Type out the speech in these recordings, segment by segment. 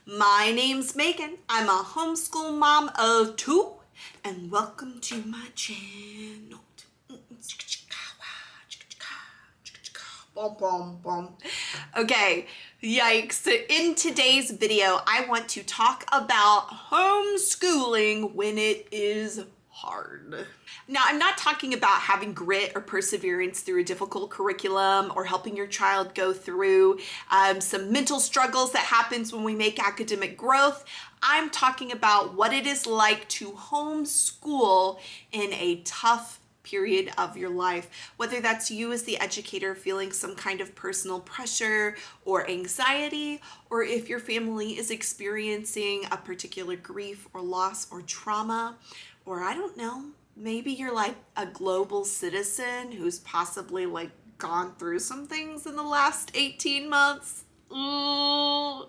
My name's Megan. I'm a homeschool mom of two, and welcome to my channel. Okay, yikes. In today's video, I want to talk about homeschooling when it is hard. Now, I'm not talking about having grit or perseverance through a difficult curriculum or helping your child go through some mental struggles that happens when we make academic growth. I'm talking about what it is like to homeschool in a tough period of your life, whether that's you as the educator feeling some kind of personal pressure or anxiety, or if your family is experiencing a particular grief or loss or trauma, or I don't know, maybe you're like a global citizen who's possibly like gone through some things in the last 18 months. Ooh.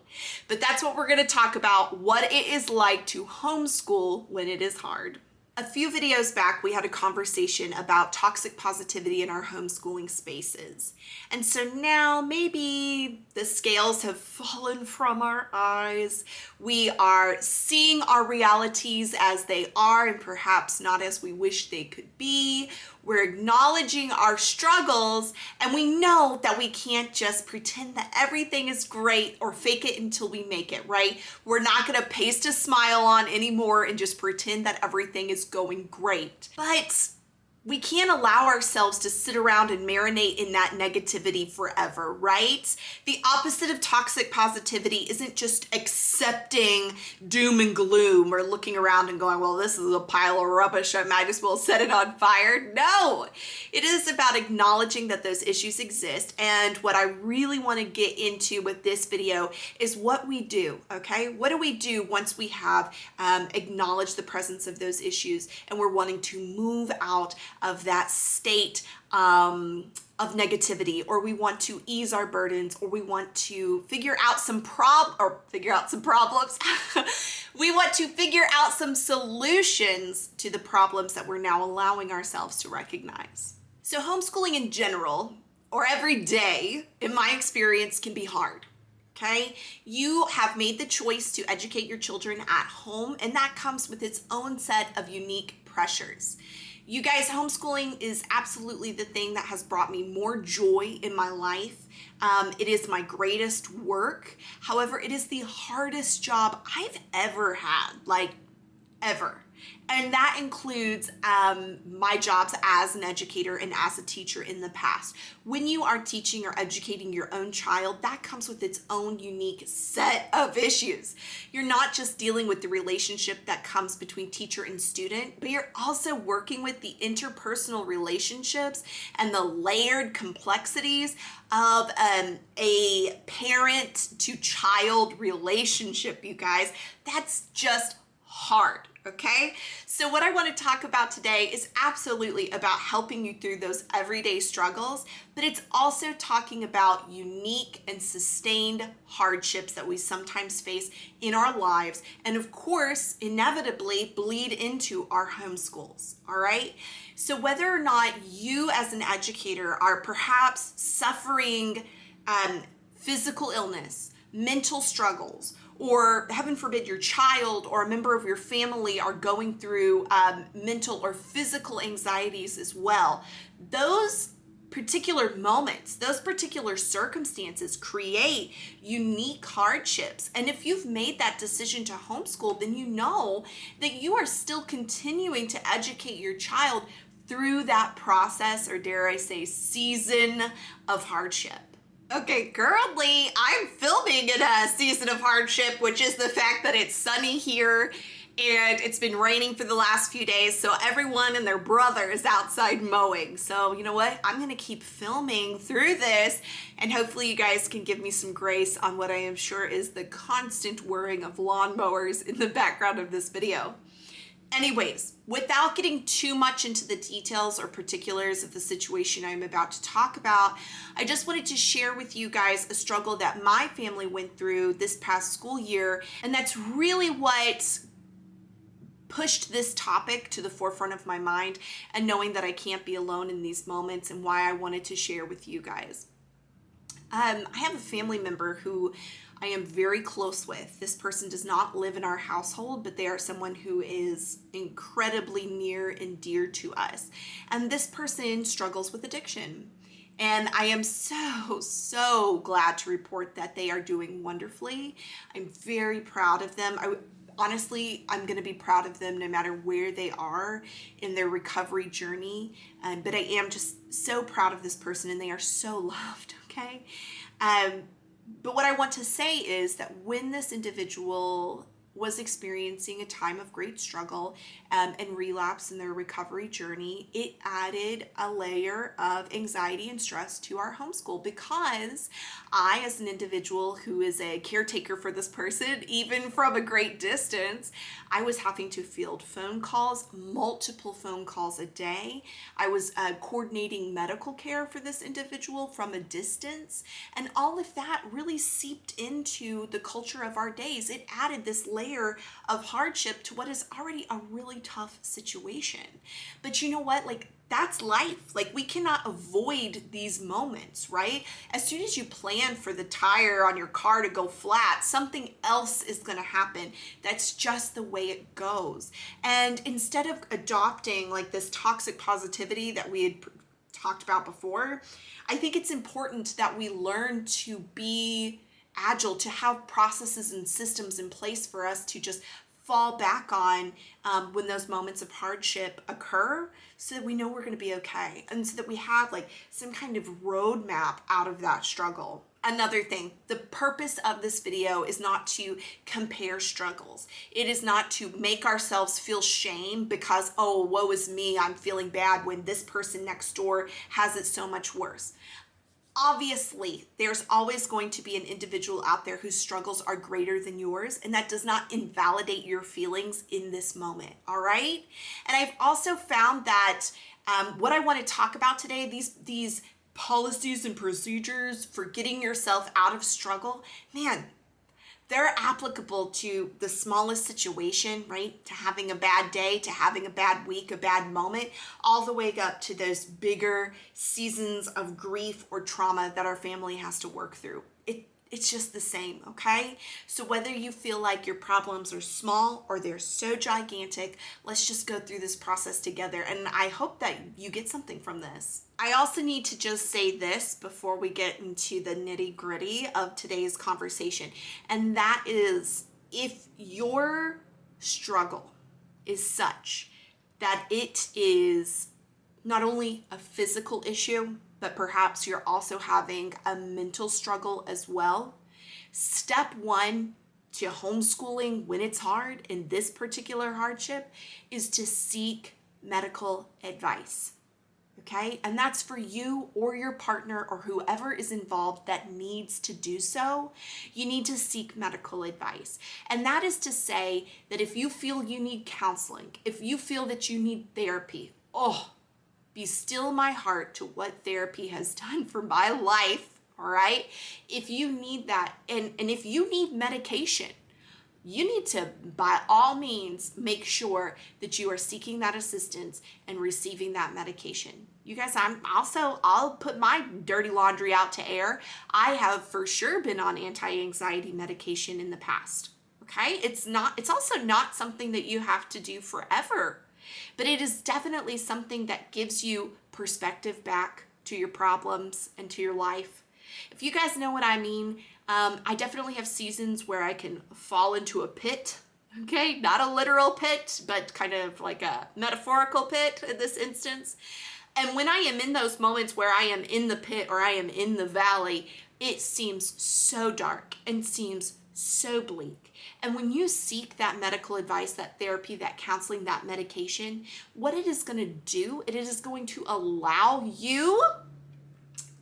But that's what we're going to talk about, what it is like to homeschool when it is hard. A few videos back, we had a conversation about toxic positivity in our homeschooling spaces. And so now maybe the scales have fallen from our eyes. We are seeing our realities as they are and perhaps not as we wish they could be. We're acknowledging our struggles, and we know that we can't just pretend that everything is great or fake it until we make it, right? We're not going to paste a smile on anymore and just pretend that everything is going great. But we can't allow ourselves to sit around and marinate in that negativity forever, right? The opposite of toxic positivity isn't just accepting doom and gloom or looking around and going, well, this is a pile of rubbish, I might as well set it on fire. No, it is about acknowledging that those issues exist. And what I really want to get into with this video is what we do, okay? What do we do once we have acknowledged the presence of those issues and we're wanting to move out of that state of negativity, or we want to ease our burdens, or we want to figure out some problems. We want to figure out some solutions to the problems that we're now allowing ourselves to recognize. So homeschooling in general, or every day, in my experience, can be hard. Okay, you have made the choice to educate your children at home, and that comes with its own set of unique pressures. You guys, homeschooling is absolutely the thing that has brought me more joy in my life. It is my greatest work. However, it is the hardest job I've ever had, like ever. And that includes my jobs as an educator and as a teacher in the past. When you are teaching or educating your own child, that comes with its own unique set of issues. You're not just dealing with the relationship that comes between teacher and student, but you're also working with the interpersonal relationships and the layered complexities of a parent to child relationship, you guys. That's just hard. Okay, so what I want to talk about today is absolutely about helping you through those everyday struggles, but it's also talking about unique and sustained hardships that we sometimes face in our lives, and of course, inevitably bleed into our homeschools, all right? So whether or not you as an educator are perhaps suffering physical illness, mental struggles, or heaven forbid your child or a member of your family are going through mental or physical anxieties as well, those particular moments, those particular circumstances create unique hardships. And if you've made that decision to homeschool, then you know that you are still continuing to educate your child through that process, or dare I say, season of hardship. Okay, currently I'm filming in a season of hardship, which is the fact that it's sunny here and it's been raining for the last few days, so everyone and their brother is outside mowing. So you know what? I'm gonna keep filming through this, and hopefully you guys can give me some grace on what I am sure is the constant whirring of lawnmowers in the background of this video. Anyways, without getting too much into the details or particulars of the situation I'm about to talk about, I just wanted to share with you guys a struggle that my family went through this past school year, and that's really what pushed this topic to the forefront of my mind, and knowing that I can't be alone in these moments, and why I wanted to share with you guys. I have a family member who I am very close with. This person does not live in our household, but they are someone who is incredibly near and dear to us. And this person struggles with addiction. And I am so glad to report that they are doing wonderfully. I'm very proud of them. Honestly, I'm going to be proud of them no matter where they are in their recovery journey. But I am just so proud of this person, and they are so loved, okay? But what I want to say is that when this individual was experiencing a time of great struggle and relapse in their recovery journey, it added a layer of anxiety and stress to our homeschool, because I, as an individual who is a caretaker for this person, even from a great distance, I was having to field phone calls, multiple phone calls a day. I was coordinating medical care for this individual from a distance, and all of that really seeped into the culture of our days. It added this layer of hardship to what is already a really tough situation. But you know what? Like, that's life. Like, we cannot avoid these moments, right? As soon as you plan for the tire on your car to go flat, something else is going to happen. That's just the way it goes. And instead of adopting like this toxic positivity that we had talked about before, I think it's important that we learn to be agile, to have processes and systems in place for us to just fall back on when those moments of hardship occur, so that we know we're going to be okay, and so that we have like some kind of roadmap out of that struggle. Another thing, the purpose of this video is not to compare struggles. It is not to make ourselves feel shame because, oh, woe is me, I'm feeling bad when this person next door has it so much worse. Obviously, there's always going to be an individual out there whose struggles are greater than yours, and that does not invalidate your feelings in this moment, all right? And I've also found that what I want to talk about today, these policies and procedures for getting yourself out of struggle, man, they're applicable to the smallest situation, right? To having a bad day, to having a bad week, a bad moment, all the way up to those bigger seasons of grief or trauma that our family has to work through. It's just the same, okay? So whether you feel like your problems are small or they're so gigantic, let's just go through this process together. And I hope that you get something from this. I also need to just say this before we get into the nitty-gritty of today's conversation. And that is, if your struggle is such that it is not only a physical issue, but perhaps you're also having a mental struggle as well, step one to homeschooling when it's hard in this particular hardship is to seek medical advice. Okay? And that's for you or your partner or whoever is involved that needs to do so. You need to seek medical advice. And that is to say that if you feel you need counseling, if you feel that you need therapy, be still my heart to what therapy has done for my life, all right? If you need that, and if you need medication, you need to, by all means, make sure that you are seeking that assistance and receiving that medication. You guys, I'll put my dirty laundry out to air. I have for sure been on anti-anxiety medication in the past, okay? It's also not something that you have to do forever. But it is definitely something that gives you perspective back to your problems and to your life. If you guys know what I mean, I definitely have seasons where I can fall into a pit, okay? Not a literal pit, but kind of like a metaphorical pit in this instance. And when I am in those moments where I am in the pit or I am in the valley, it seems so dark and seems so bleak. And when you seek that medical advice, that therapy, that counseling, that medication, what it is going to do, it is going to allow you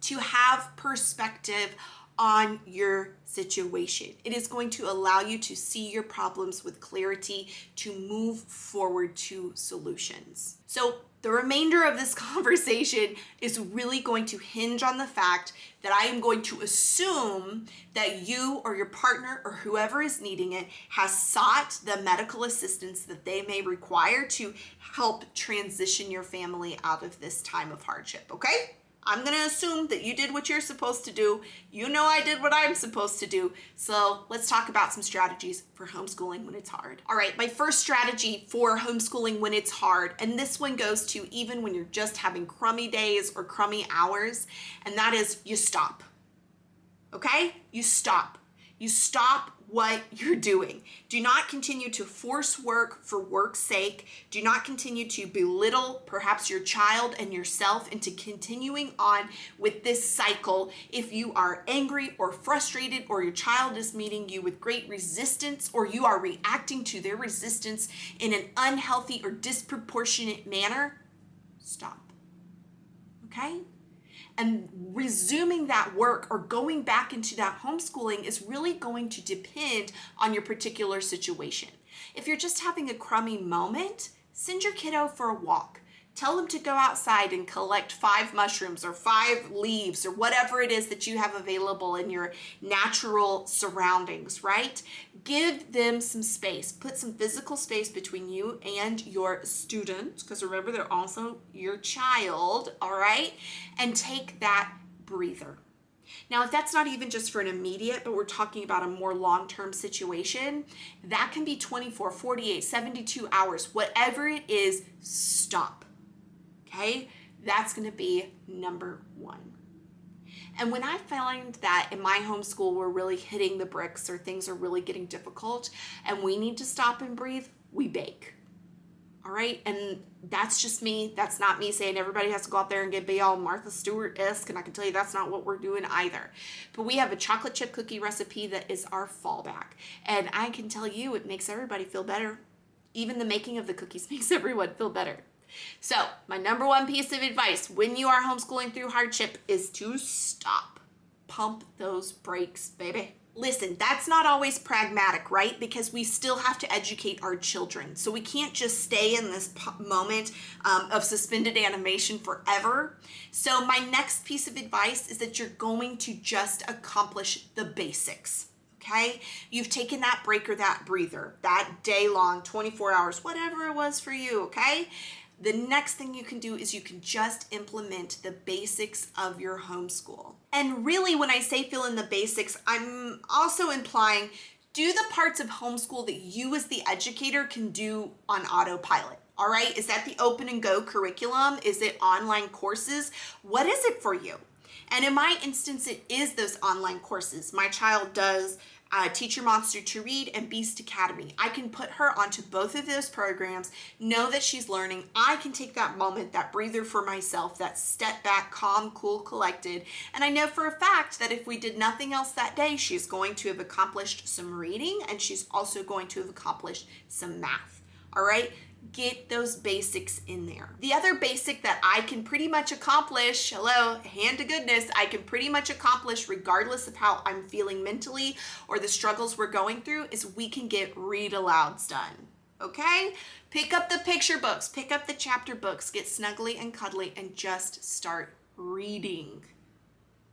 to have perspective on your situation. It is going to allow you to see your problems with clarity, to move forward to solutions. So the remainder of this conversation is really going to hinge on the fact that I am going to assume that you or your partner or whoever is needing it has sought the medical assistance that they may require to help transition your family out of this time of hardship, okay? I'm going to assume that you did what you're supposed to do. You know I did what I'm supposed to do. So let's talk about some strategies for homeschooling when it's hard. All right, my first strategy for homeschooling when it's hard, and this one goes to even when you're just having crummy days or crummy hours, and that is you stop. Okay? You stop. You stop what you're doing. Do not continue to force work for work's sake. Do not continue to belittle perhaps your child and yourself into continuing on with this cycle. If you are angry or frustrated, or your child is meeting you with great resistance, or you are reacting to their resistance in an unhealthy or disproportionate manner, stop. Okay? And resuming that work or going back into that homeschooling is really going to depend on your particular situation. If you're just having a crummy moment, send your kiddo for a walk. Tell them to go outside and collect 5 mushrooms or 5 leaves or whatever it is that you have available in your natural surroundings, right? Give them some space. Put some physical space between you and your student, because remember, they're also your child, all right? And take that breather. Now, if that's not even just for an immediate, but we're talking about a more long-term situation, that can be 24, 48, 72 hours, whatever it is, stop. Okay, that's going to be number 1. And when I find that in my homeschool we're really hitting the bricks or things are really getting difficult and we need to stop and breathe, we bake. All right, and that's just me. That's not me saying everybody has to go out there and be all Martha Stewart-esque, and I can tell you that's not what we're doing either. But we have a chocolate chip cookie recipe that is our fallback, and I can tell you it makes everybody feel better. Even the making of the cookies makes everyone feel better. So my number 1 piece of advice when you are homeschooling through hardship is to stop. Pump those brakes, baby. Listen, that's not always pragmatic, right? Because we still have to educate our children. So we can't just stay in this moment of suspended animation forever. So my next piece of advice is that you're going to just accomplish the basics. Okay, you've taken that break or that breather, that day long, 24 hours, whatever it was for you, okay? The next thing you can do is you can just implement the basics of your homeschool. And really, when I say fill in the basics, I'm also implying do the parts of homeschool that you as the educator can do on autopilot. All right, is that the open and go curriculum? Is it online courses? What is it for you? And in my instance, it is those online courses. My child does Teach Your Monster to Read and Beast Academy. I can put her onto both of those programs, know that she's learning. I can take that moment, that breather for myself, that step back, calm, cool, collected. And I know for a fact that if we did nothing else that day, she's going to have accomplished some reading and she's also going to have accomplished some math. All right? Get those basics in there. The other basic that I can pretty much accomplish, hello, hand to goodness, I can pretty much accomplish regardless of how I'm feeling mentally or the struggles we're going through, is we can get read alouds done. Okay? Pick up the picture books, pick up the chapter books, get snuggly and cuddly and just start reading.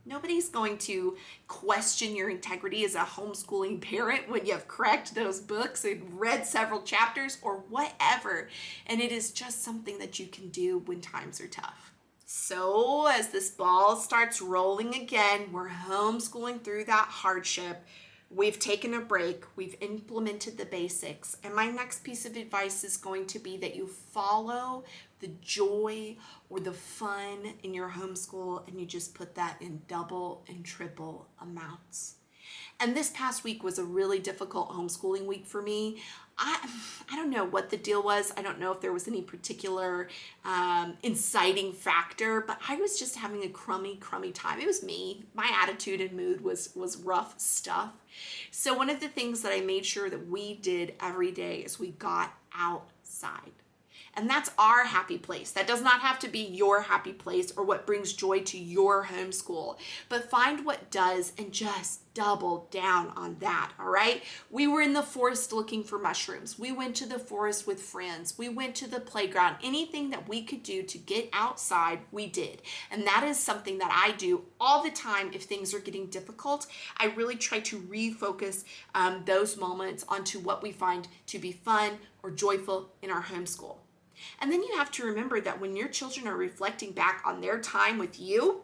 Nobody's going to question your integrity as a homeschooling parent when you've cracked those books and read several chapters or whatever. And it is just something that you can do when times are tough. So as this ball starts rolling again, we're homeschooling through that hardship. We've taken a break. We've implemented the basics. And my next piece of advice is going to be that you follow the joy or the fun in your homeschool and you just put that in double and triple amounts. And this past week was a really difficult homeschooling week for me. I don't know what the deal was. I don't know if there was any particular inciting factor, but I was just having a crummy time. It was me. My attitude and mood was rough stuff. So one of the things that I made sure that we did every day is we got outside. And that's our happy place. That does not have to be your happy place or what brings joy to your homeschool. But find what does and just double down on that, all right? We were in the forest looking for mushrooms. We went to the forest with friends. We went to the playground. Anything that we could do to get outside, we did. And that is something that I do all the time if things are getting difficult. I really try to refocus those moments onto what we find to be fun or joyful in our homeschool. And then you have to remember that when your children are reflecting back on their time with you,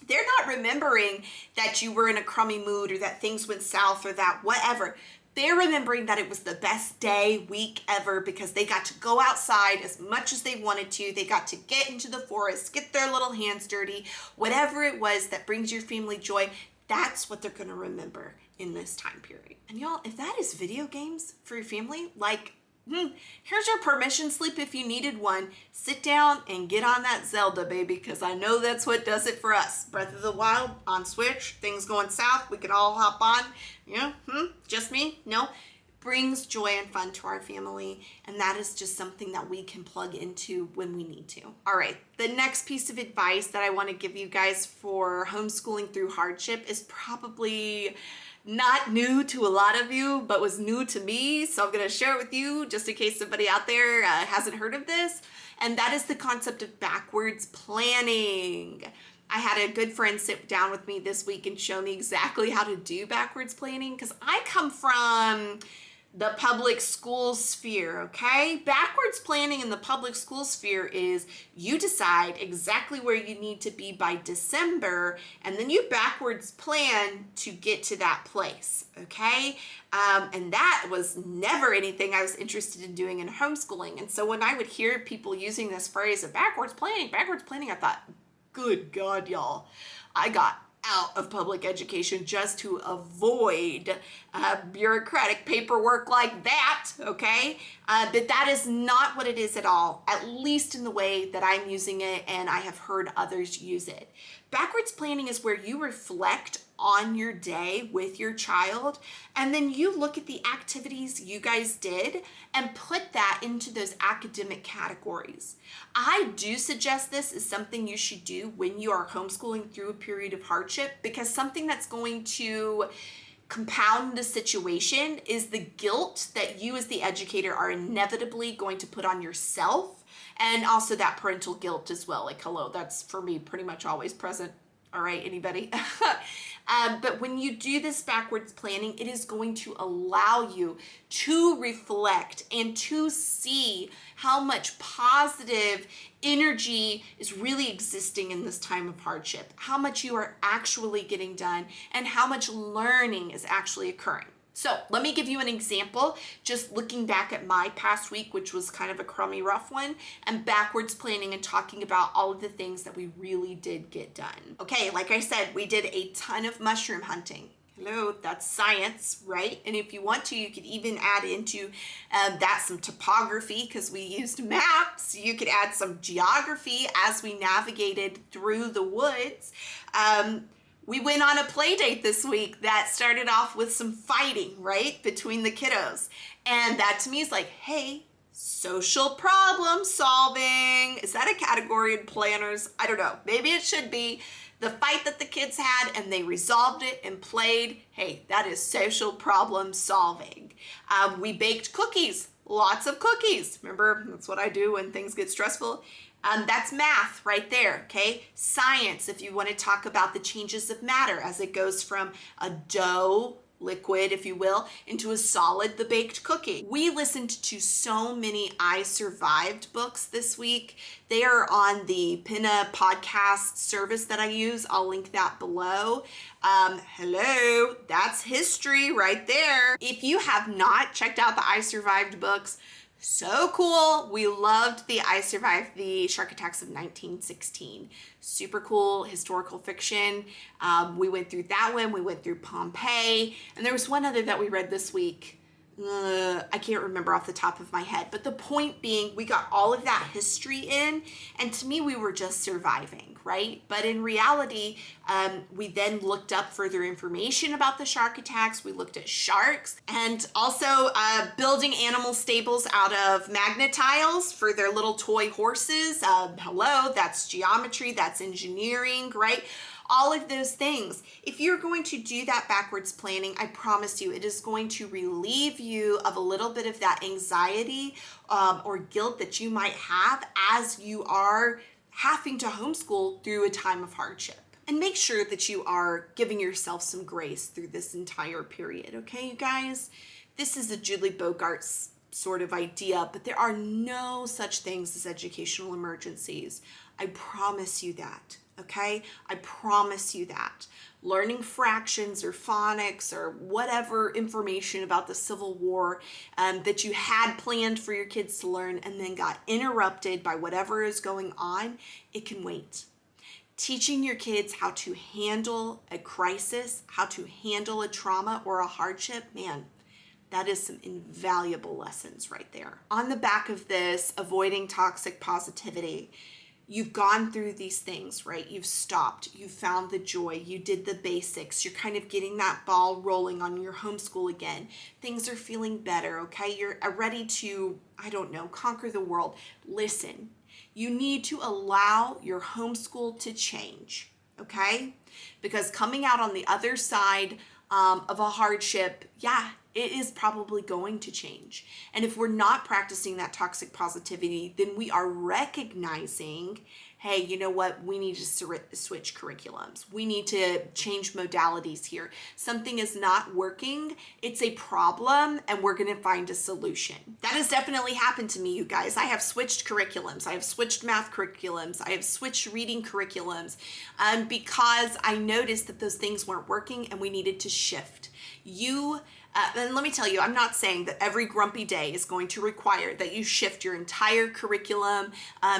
They're not remembering that you were in a crummy mood or that things went south or that whatever. They're remembering that it was the best day, week ever because they got to go outside as much as they wanted to. They got to get into the forest, get their little hands dirty, whatever it was that brings your family joy. That's what they're going to remember in this time period. And y'all, if that is video games for your family, like, here's your permission slip if you needed one. Sit down and get on that Zelda, baby, because I know that's what does it for us. Breath of the Wild on Switch, things going south, we can all hop on. Just me? No. Brings joy and fun to our family, and that is just something that we can plug into when we need to. All right, the next piece of advice that I want to give you guys for homeschooling through hardship is probably not new to a lot of you, but was new to me. So I'm going to share it with you just in case somebody out there hasn't heard of this. And that is the concept of backwards planning. I had a good friend sit down with me this week and show me exactly how to do backwards planning because I come from the public school sphere, okay? Backwards planning in the public school sphere is you decide exactly where you need to be by December, and then you backwards plan to get to that place, okay? And that was never anything I was interested in doing in homeschooling. And so when I would hear people using this phrase of backwards planning, I thought, good God, y'all, I got out of public education just to avoid bureaucratic paperwork like that, okay? But that is not what it is at all, at least in the way that I'm using it and I have heard others use it. Backwards planning is where you reflect on your day with your child, and then you look at the activities you guys did and put that into those academic categories. I do suggest this is something you should do when you are homeschooling through a period of hardship, because something that's going to compound the situation is the guilt that you as the educator are inevitably going to put on yourself, and also that parental guilt as well. Like, hello, that's for me pretty much always present. All right, anybody? But when you do this backwards planning, it is going to allow you to reflect and to see how much positive energy is really existing in this time of hardship, how much you are actually getting done, and how much learning is actually occurring. So let me give you an example, just looking back at my past week, which was kind of a crummy, rough one, and backwards planning and talking about all of the things that we really did get done. Okay, like I said, we did a ton of mushroom hunting. Hello, that's science, right? And if you want to, you could even add into that some topography because we used maps. You could add some geography as we navigated through the woods. We went on a play date this week that started off with some fighting, right, between the kiddos. And that to me is like, hey, social problem solving. Is that a category in planners? I don't know. Maybe it should be. The fight that the kids had and they resolved it and played, hey, that is social problem solving. We baked cookies, lots of cookies. Remember, that's what I do when things get stressful. That's math right there, okay? Science, if you want to talk about the changes of matter as it goes from a dough, liquid, if you will, into a solid, the baked cookie. We listened to so many I Survived books this week. They are on the Pinna podcast service that I use. I'll link that below. Hello, that's history right there. If you have not checked out the I Survived books, so cool. We loved the I Survived the Shark Attacks of 1916. Super cool historical fiction. We went through that one. We went through Pompeii. And there was one other that we read this week. I can't remember off the top of my head. But the point being, we got all of that history in. And to me, we were just surviving, right? But in reality, we then looked up further information about the shark attacks. We looked at sharks and also building animal stables out of magnet tiles for their little toy horses. Hello, that's geometry, that's engineering, right? All of those things. If you're going to do that backwards planning, I promise you, it is going to relieve you of a little bit of that anxiety or guilt that you might have as you are having to homeschool through a time of hardship. And make sure that you are giving yourself some grace through this entire period, okay, you guys? This is a Julie Bogart's sort of idea, but there are no such things as educational emergencies. I promise you that. okay? I promise you that. Learning fractions or phonics or whatever information about the Civil War that you had planned for your kids to learn and then got interrupted by whatever is going on, it can wait. Teaching your kids how to handle a crisis, how to handle a trauma or a hardship, man, that is some invaluable lessons right there. On the back of this, avoiding toxic positivity, you've gone through these things, right? You've stopped, you found the joy, you did the basics, you're kind of getting that ball rolling on your homeschool again. Things are feeling better, okay? You're ready to, I don't know, conquer the world. Listen, you need to allow your homeschool to change, okay? Because coming out on the other side of a hardship, yeah, it is probably going to change. And if we're not practicing that toxic positivity, then we are recognizing, hey, you know what? We need to switch curriculums. We need to change modalities here. Something is not working. It's a problem, and we're going to find a solution. That has definitely happened to me, you guys. I have switched curriculums. I have switched math curriculums. I have switched reading curriculums because I noticed that those things weren't working and we needed to shift. And let me tell you, I'm not saying that every grumpy day is going to require that you shift your entire curriculum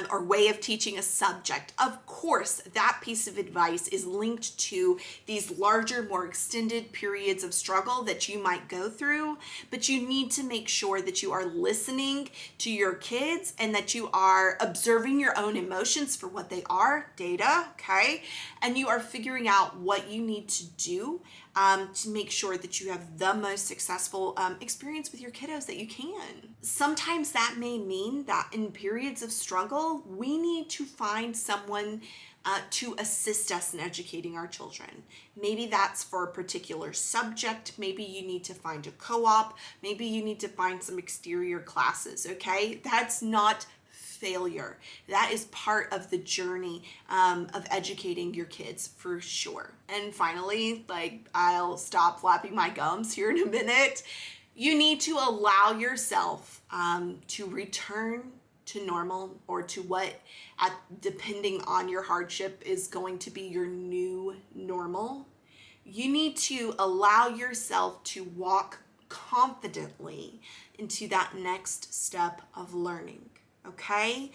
or way of teaching a subject. Of course, that piece of advice is linked to these larger, more extended periods of struggle that you might go through, but you need to make sure that you are listening to your kids and that you are observing your own emotions for what they are, data, okay? And you are figuring out what you need to do to make sure that you have the most successful experience with your kiddos that you can. Sometimes that may mean that in periods of struggle, we need to find someone to assist us in educating our children. Maybe that's for a particular subject. Maybe you need to find a co-op. Maybe you need to find some exterior classes, okay? That's not failure. That is part of the journey of educating your kids for sure. And finally, I'll stop flapping my gums here in a minute. You need to allow yourself to return to normal or to what, depending on your hardship, is going to be your new normal. You need to allow yourself to walk confidently into that next step of learning. Okay?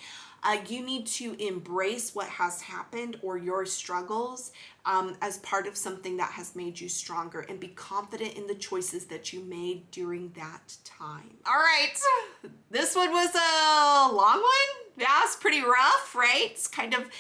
You need to embrace what has happened or your struggles as part of something that has made you stronger, and be confident in the choices that you made during that time. All right, this one was a long one. Yeah, it's pretty rough, right? It's kind of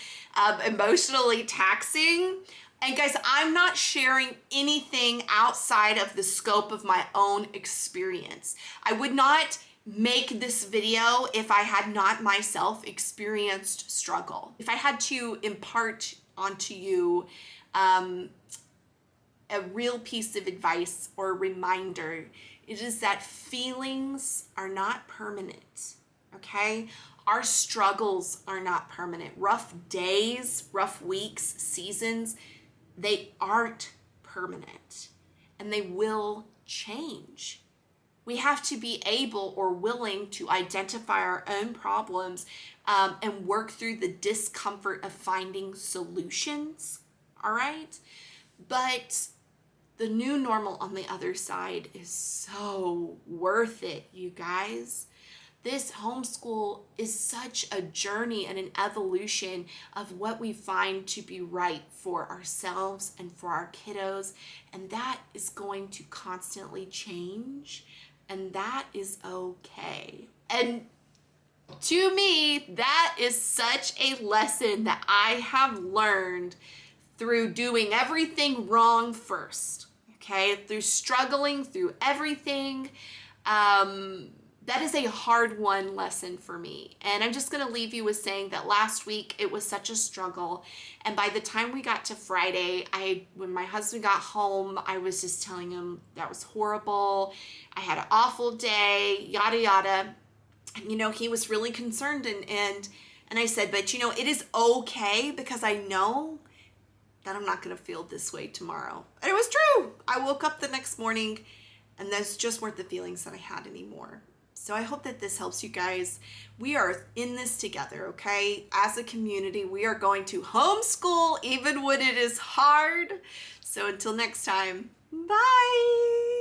emotionally taxing. And guys, I'm not sharing anything outside of the scope of my own experience. I would not make this video if I had not myself experienced struggle. If I had to impart onto you a real piece of advice or a reminder, it is that feelings are not permanent, okay? Our struggles are not permanent. Rough days, rough weeks, seasons, they aren't permanent, and they will change. We have to be able or willing to identify our own problems and work through the discomfort of finding solutions, all right? But the new normal on the other side is so worth it, you guys. This homeschool is such a journey and an evolution of what we find to be right for ourselves and for our kiddos, and that is going to constantly change. And that is okay. And to me, that is such a lesson that I have learned through doing everything wrong first, okay? Through struggling through everything. That is a hard won lesson for me. And I'm just gonna leave you with saying that last week it was such a struggle. And by the time we got to Friday, when my husband got home, I was just telling him that was horrible. I had an awful day, yada, yada. And he was really concerned and I said, but it is okay because I know that I'm not gonna feel this way tomorrow. And it was true. I woke up the next morning and those just weren't the feelings that I had anymore. So I hope that this helps you guys. We are in this together, okay? As a community, we are going to homeschool even when it is hard. So until next time, bye.